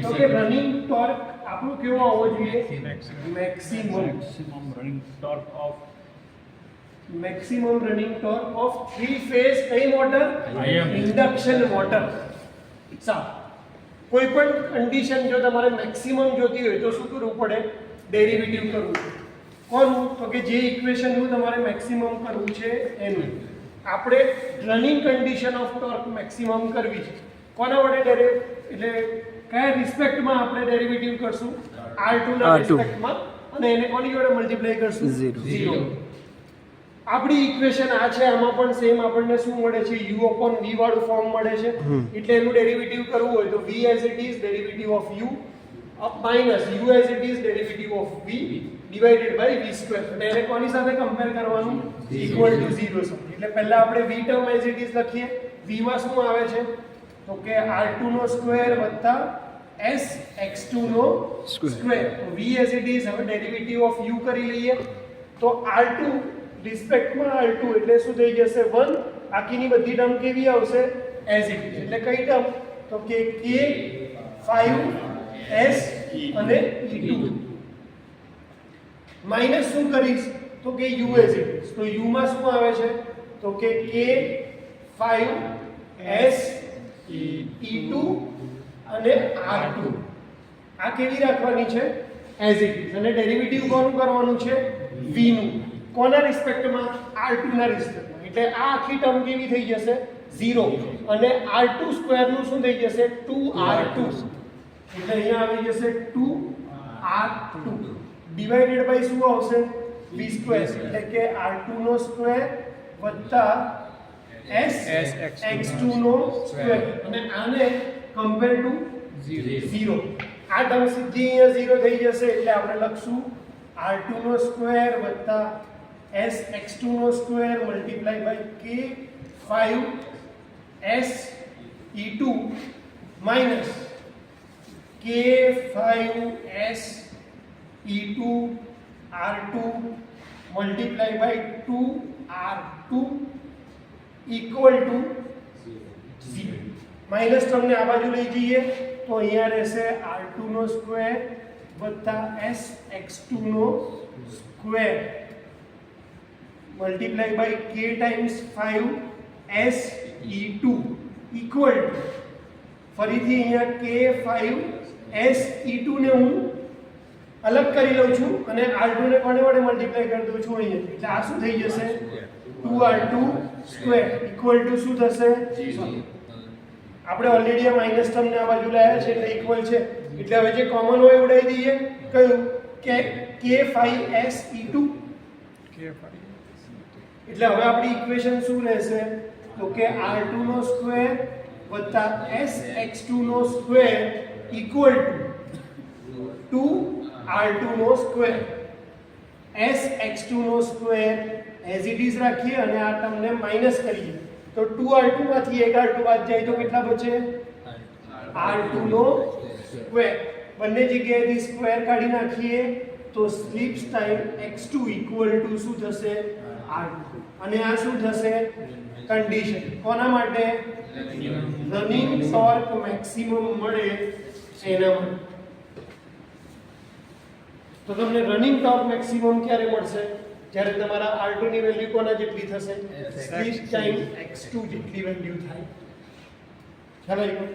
તો કે running torque આપણું કેવો હોવો જોઈએ? Maximum running torque of 3 phase કઈ મોટર? Induction motor. કોઈ પણ કન્ડિશન જો તમારે મેક્સિમમ જોતી હોય તો શું કરવું પડે? ડેરિવેટિવ કરવું પડે. કોનું? તો કે જે ઇક્વેશનનું તમારે મેક્સિમમ કરવું છે એનું. આપણે running condition of torque maximum કરવી છે. કોના વડે એટલે કયા રિસ્પેક્ટમાં આપણે ડેરિવેટિવ કરશું? R2 ના રિસ્પેક્ટમાં, અને એને કોની જોડે મલ્ટીપ્લાય કરશું? 0. આપણી ઇક્વેશન આ છે, આમાં પણ સેમ આપણને શું મળે છે? u/v વાળું ફોર્મ મળે છે. એટલે એનું ડેરિવેટિવ કરવું હોય તો v as it is derivative of u minus u as it is derivative of v divided by v square. અને એને કોની સાથે કમ્પેર કરવાનું? ઇક્વલ ટુ 0 સાથે. એટલે પહેલા આપણે v term as it is લખીએ. v માં શું આવે છે? તો કે r2 નો સ્ક્વેર વત્તા sx2 નો સ્ક્વેર. તો v as it is હવે ડેરિવેટિવ ઓફ u કરી લઈએ તો r2 રિસ્પેક્ટમાં r2 એટલે શું થઈ જશે? 1. બાકીની બધી ટર્મ કેવી આવશે? as it is. એટલે કઈ ટર્મ? તો કે k 5s અને e2 માઈનસ શું કરીશ? તો કે u as it is. તો u માં શું આવે છે? તો કે k 5s e2 અને r2 આ કેવી રાખવાની છે? as it is. અને ડેરિવેટિવ કોનું કરવાનું છે? v નું. કોના રિસ્પેક્ટમાં? r2 ના રિસ્પેક્ટમાં. એટલે આ આખી ટર્મ કેવી થઈ જશે? 0. અને r2 સ્ક્વેર નું શું થઈ જશે? 2r2. એટલે અહીંયા આવી જશે 2r2 ડિવાઇડેડ બાય શું આવશે? v square. એટલે કે r2 નો સ્ક્વેર વત્તા sx2 નો સ્ક્વેર. અને આને કમ્પેર ટુ 0. આ ટર્મ સીધી અહીંયા 0 થઈ જશે. એટલે આપણે લખશું r2 નો સ્ક્વેર વત્તા sx2 નો square multiply by k 5s e2 minus k 5s e2 r2 multiply by 2r2 equal to 0. માઈનસ ટર્મને આ બાજુ લઈ જઈએ તો અહીંયા રહેશે r2 નો સ્ક્વેર વત્તા sx2 નો square multiply by k times 5s e2 equal to ફરીથી અહીંયા k 5s e2 ને હું અલગ કરી લઉં છું અને r2 ને કોને વડે મલ્ટીપ્લાય કરી દઉં છું અહીંયા. એટલે આ શું થઈ જશે? 2r2 સ્ક્વેર ઇક્વલ ટુ શું થશે? આપણે ઓલરેડી આ માઈનસ ટર્મને આ બાજુ લાવ્યા છે એટલે ઇક્વલ છે. એટલે હવે જે કોમન હોય ઉડાઈ દઈએ. કયું? કે k5s e2. એટલે હવે આપણી ઇક્વેશન શું રહેશે? તો કે r2 નો સ્ક્વેર વત્તા sx2 નો સ્ક્વેર ઇક્વલ ટુ 2r2 નો સ્ક્વેર. sx2 નો સ્ક્વેર as it is રાખીએ અને આ ટર્મને માઈનસ કરીએ તો 2r2 માંથી એક r2 બાદ જાય તો કેટલા બચે? r2 નો સ્ક્વેર. બંને જગ્યાએથી સ્ક્વેર કાઢી નાખીએ તો slip time x2 equal to શું થશે? r2. અને આ શું થશે? કન્ડિશન. કોના માટે? રનિંગ ટોર્ક મેક્સિમમ મળે એના માટે. તો તમને રનિંગ ટોર્ક મેક્સિમમ ક્યારે મળશે? જ્યારે તમારા r2 ની વેલ્યુ કોના જેટલી થશે? સ્લિપ ટાઈમ x2 જેટલી વેલ્યુ થાય. ખ્યાલ આવ્યો?